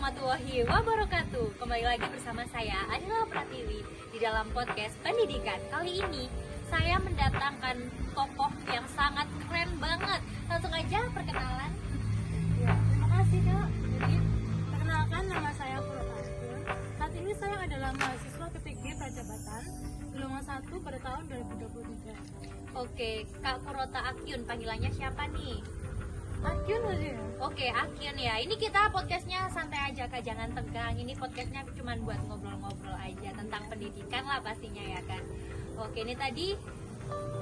warahmatullahi wabarakatuh. Kembali lagi bersama saya Adila Pratiwi di dalam podcast pendidikan. Kali ini saya mendatangkan tokoh yang sangat keren banget. Langsung aja perkenalan. Ya, terima kasih Kak. Jadi, perkenalkan nama saya Kurota Akyun. Saat ini saya adalah mahasiswa PPG Prajabatan gelombang 1 pada tahun 2023. Oke, Kak Kurota Akyun, panggilannya siapa nih? Akyun aja ya? Oke, Akyun ya. Ini kita podcastnya santai aja Kak, jangan tegang. Ini podcastnya cuma buat ngobrol-ngobrol aja tentang pendidikan lah pastinya ya kan. Oke, ini tadi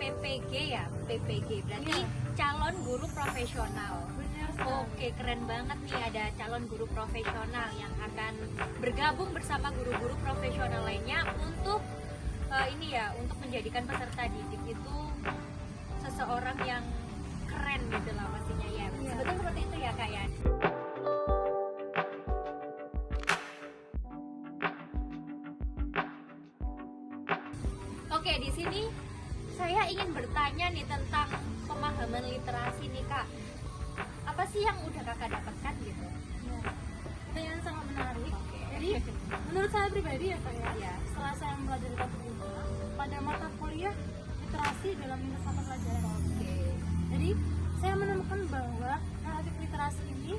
PPG ya, PPG berarti Iya. calon guru profesional. Benar sekali. Oke, keren banget nih ada calon guru profesional yang akan bergabung bersama guru-guru profesional lainnya untuk ini ya, untuk menjadikan peserta didik itu seseorang yang keren gitu lah pastinya ya. Iya. Sebetulnya seperti itu ya Kak ya. Oke, di sini saya ingin bertanya nih tentang pemahaman literasi nih Kak. Apa sih yang udah Kakak dapatkan gitu? Ya. Pertanyaan sangat menarik. Oke. Jadi, menurut saya pribadi ya Kak ya, Ya. setelah saya mempelajari topik ini pada mata kuliah literasi dalam minat mata pelajaran. Oke. Jadi, saya menemukan bahwa naratif literasi ini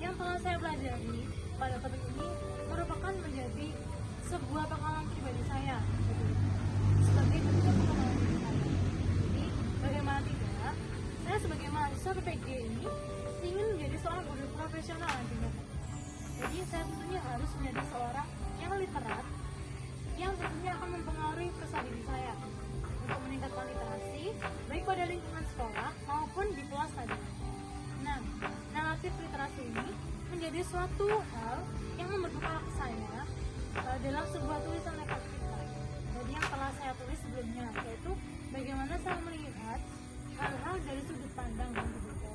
yang telah saya pelajari pada topik ini merupakan menjadi sebuah pengalaman pribadi saya sebagai bentuk pengalaman diri saya. Jadi, bagaimana tidak, saya sebagai mahasiswa PPG ini ingin menjadi seorang guru profesional nantinya. Jadi, saya tentunya harus menjadi seorang yang literat, yang tentunya akan mempengaruhi peserta didik saya untuk meningkatkan literasi baik pada lingkungan sekolah maupun di kelas tadi. Nah, naratif literasi ini menjadi suatu hal yang membekal saya dalam sebuah tulisan lekat kita. Jadi yang telah saya tulis sebelumnya, yaitu bagaimana saya melihat hal-hal dari sudut pandang yang berbeda.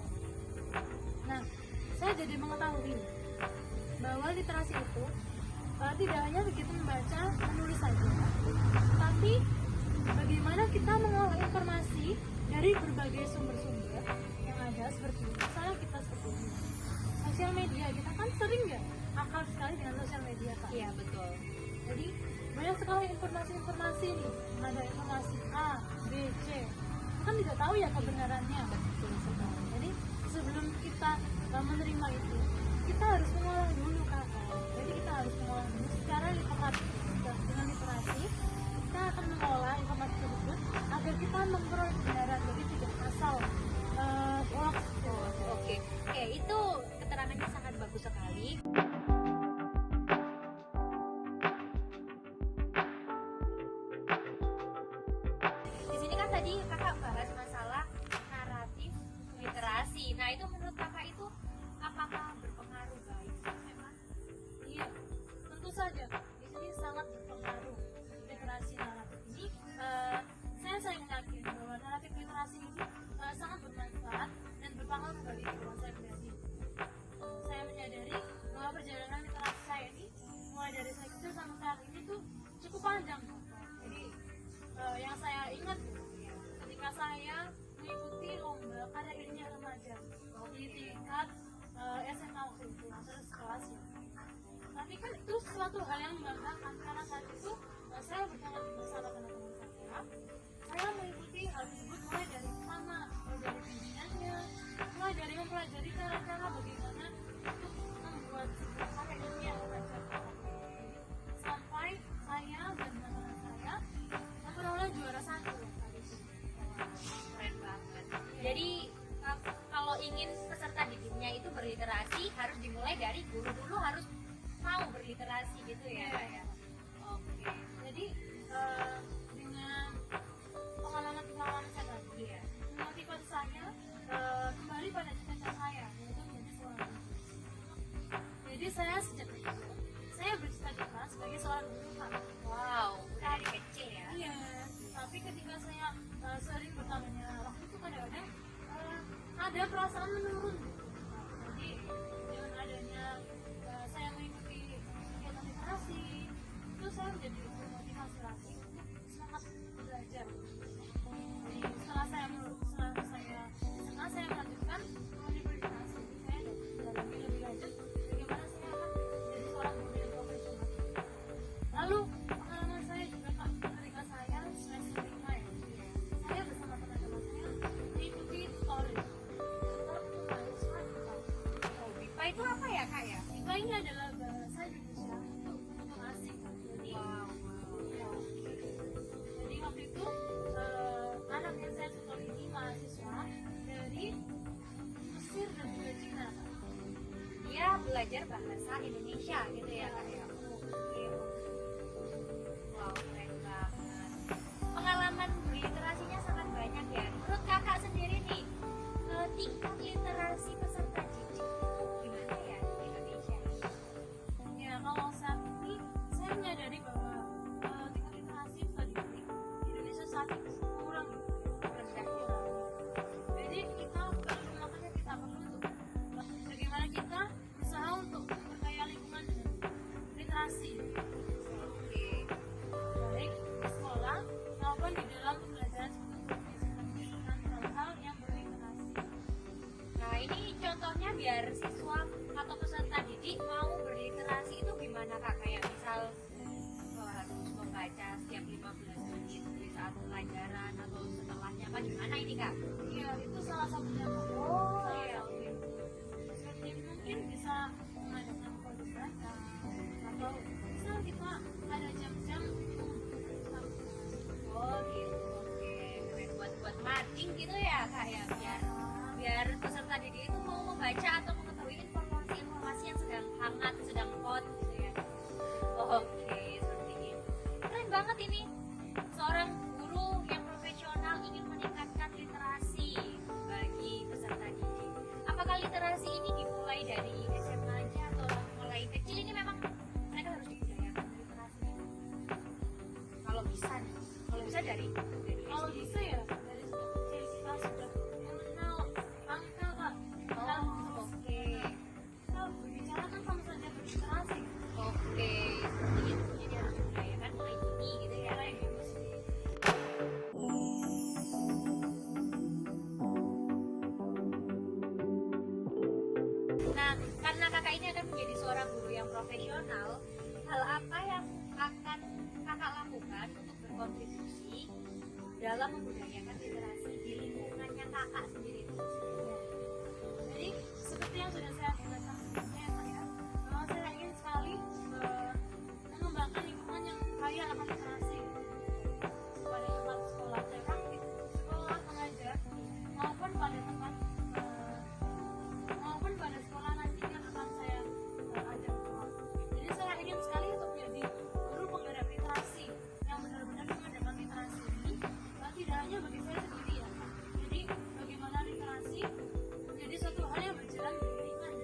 Nah, saya jadi mengetahui bahwa literasi itu tidak hanya begitu membaca, menulis saja, tapi bagaimana kita mengolah informasi dari berbagai sumber-sumber yang ada seperti misalnya kita seperti ini. Sosial media, kita kan sering ya akal sekali dengan sosial media Kak. Iya, betul. Jadi banyak sekali informasi-informasi nih. Ada informasi A, B, C. Kita kan tidak tahu ya kebenarannya. Betul sekali. Jadi sebelum kita menerima itu, kita harus mengolah dulu Kak. Jadi kita harus mengolah dulu secara literat. Dengan literasi kita akan mengolah informasi tersebut agar kita memperoleh kebenaran, jadi tidak asal hoax. Oke, itu keterangannya sangat bagus sekali. Di sini kan tadi Kakak bahas masalah naratif literasi. Nah, itu menurut Kakak itu apakah berpengaruh baik sih memang? Iya, tentu saja di sini sangat berpengaruh literasi naratif ini. Saya sangat yakin bahwa naratif literasi ini sangat bermanfaat dan berpengaruh bagi kehidupan saya pribadi. Saya menyadari bahwa perjalanan literasi saya ini mulai dari saya kecil sampai saat ini tuh cukup panjang. Jadi yang saya ingat ketika saya mengikuti lomba karya ilmiah remaja di tingkat SMA waktu itu, terus kelas ya. Tapi kan itu suatu hal yang membanggakan karena saat itu saya bersama teman-teman saya mengikuti hal tersebut mulai dari mana, mulai dari bimbingannya, mulai dari mempelajari cara-cara bagaimana untuk membuat sebuah karya ilmiah remaja. Sampai saya dan teman-teman saya memperoleh juara 1 kali itu. Keren banget. Jadi kalau ingin peserta didiknya itu berliterasi harus dimulai dari guru dulu harus mau berliterasi gitu ya. Iya. Oke. Jadi dengan pengalaman saya tadi ya, motivasi saya kembali pada cita-cita saya, yaitu menjadi seorang guru. Jadi saya sejak kecil saya bercita-cita sebagai seorang guru Kak. Wow, dari kecil ya. Iya, tapi ketika saya sering bertanya waktu itu kadang-kadang ada perasaan menurun gitu. Jadi dengan adanya saya mengikuti kegiatan literasi, itu saya menjadi motivasi lagi untuk semangat belajar. Jadi setelah saya melanjutkan universitas, saya dalami lebih lanjut bagaimana saya akan menjadi ini adalah bahasa Indonesia untuk asing. Jadi, Wow. ya, jadi waktu itu anak yang saya tutor ini mahasiswa dari Mesir dan juga Cina. Dia belajar bahasa Indonesia gitu ya kak ya. Oke. Wow, keren banget. Pengalaman literasinya sangat banyak ya. Menurut kakak sendiri nih, tingkat literasi peserta didik itu gimana ya di Indonesia? Ya, kalau saat ini saya menyadari bahwa tingkat literasi peserta didik di Indonesia saat ini kurang rendah. Jadi kita makanya kita perlu untuk bagaimana kita berusaha untuk memperkaya lingkungan dengan literasi, Oke. baik di sekolah maupun di dalam pembelajaran dengan hal-hal yang berliterasi. Nah ini contohnya biar siswa atau peserta didik mau berliterasi itu gimana kak? Kayak misal harus membaca setiap 15 menit di saat pelajaran atau setelahnya apa gimana ini kak? Iya, itu salah satunya. Oh, Salah iya, satunya. Seperti mungkin bisa mengadakan kode baca atau misal kita ada jam-jam Oh gitu, oke. Keren buat mading gitu ya kak ya biar peserta didik itu mau membaca atau mengetahui informasi-informasi yang sedang hangat, sedang hot gitu ya. Oke, seperti itu. Keren banget ini. Seorang guru yang profesional ingin meningkatkan literasi bagi peserta didik. Apakah literasi ini dimulai dari SMA aja atau mulai kecil ini memang mereka harus dibudayakan literasi? Kalau bisa nih, kalau bisa dari kalau SD. bisa ya dari kecil kita sudah mengenal angka kak. Dan Oh, oke. kita berbicara kan sama saja berliterasi. Oke, seperti itu. Jadi harus dibudayakan mulai dini gitu ya. Mulai dulu sih. Nah, karena kakak ini akan menjadi seorang guru yang profesional, hal apa yang akan kakak lakukan untuk berkontribusi dalam membudayakan literasi di lingkungannya kakak sendiri? Jadi seperti yang sudah saya jelaskan sebelumnya ya Kak, ya, bahwa saya ingin sekali mengembangkan lingkungan yang kaya akan literasi pada tempat sekolah saya praktik, sekolah mengajar maupun pada tempat maupun pada sekolah nanti yang akan saya ajak keluar. Jadi saya ingin sekali untuk menjadi guru penggerak literasi yang benar-benar mengadakan literasi ini, tidak hanya bagi saya sendiri ya Kak. Jadi bagaimana literasi menjadi suatu hal yang berjalan beriringan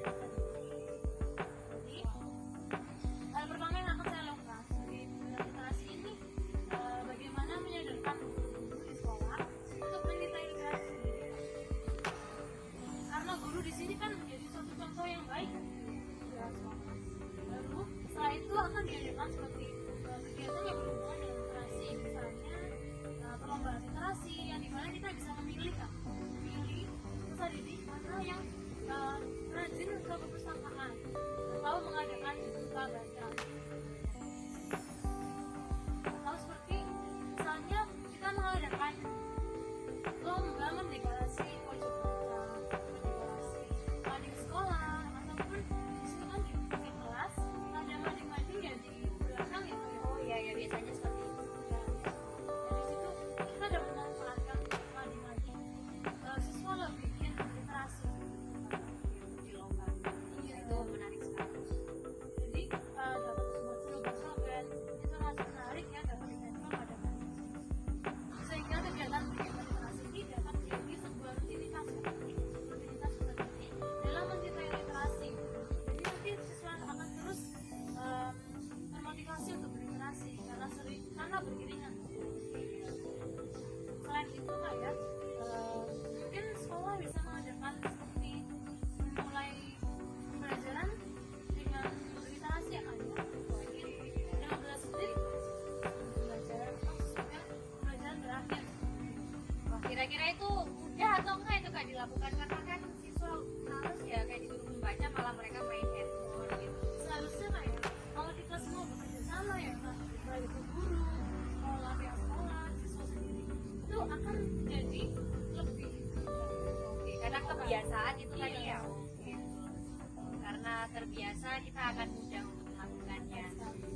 terbiasa kita akan mudah untuk melakukannya,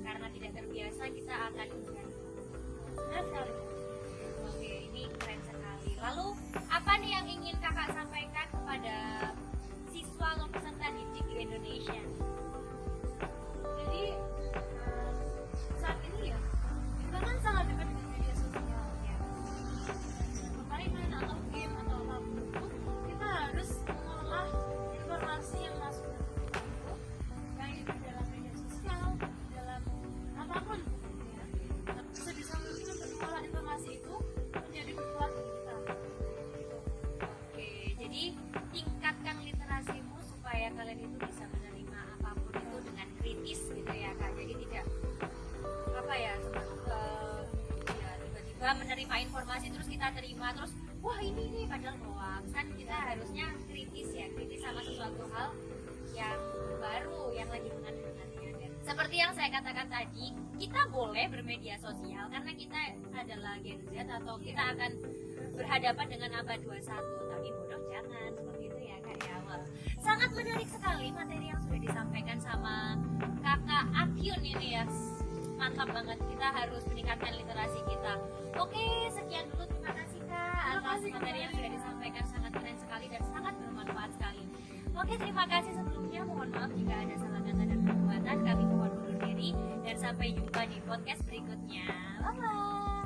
karena tidak terbiasa kita akan enggan. Benar sekali. Oke, ini keren sekali. Lalu apa nih yang ingin kakak sampaikan kepada siswa atau peserta didik di Indonesia? Jadi saat ini ya kita kan sangat dekat dengan media sosial Ya. permainan atau game atau apapun itu, kita harus mengolah informasi yang masuk itu, baik itu dalam media sosial, dalam apapun ya. Sebisa mungkin untuk mengolah informasi itu menjadi kekuatan kita. Oke, jadi tingkatkan literasimu supaya kalian itu bisa menerima apapun itu dengan kritis gitu ya kak. Jadi tidak apa ya, ya tiba-tiba menerima informasi terus kita terima terus wah ini padahal hoax. Kan kita harusnya kritis ya, kritis sama sesuatu hal yang baru yang lagi mengandungannya. Dan seperti yang saya katakan tadi, kita boleh bermedia sosial karena kita adalah Gen Z atau kita akan berhadapan dengan abad 21, tapi bodoh jangan, seperti itu ya kak ya. Wah, sangat menarik sekali materi yang sudah disampaikan sama kakak Akyun ini ya. Mantap banget, kita harus meningkatkan literasi kita. Oke, sekian dulu, terima kasih kak atas materi yang sudah disampaikan, sangat keren sekali dan sangat bermanfaat sekali. Oke, terima kasih sebelumnya, mohon maaf jika ada salah kata dan perbuatan, kami mohon undur diri dan sampai jumpa di podcast berikutnya. Bye bye.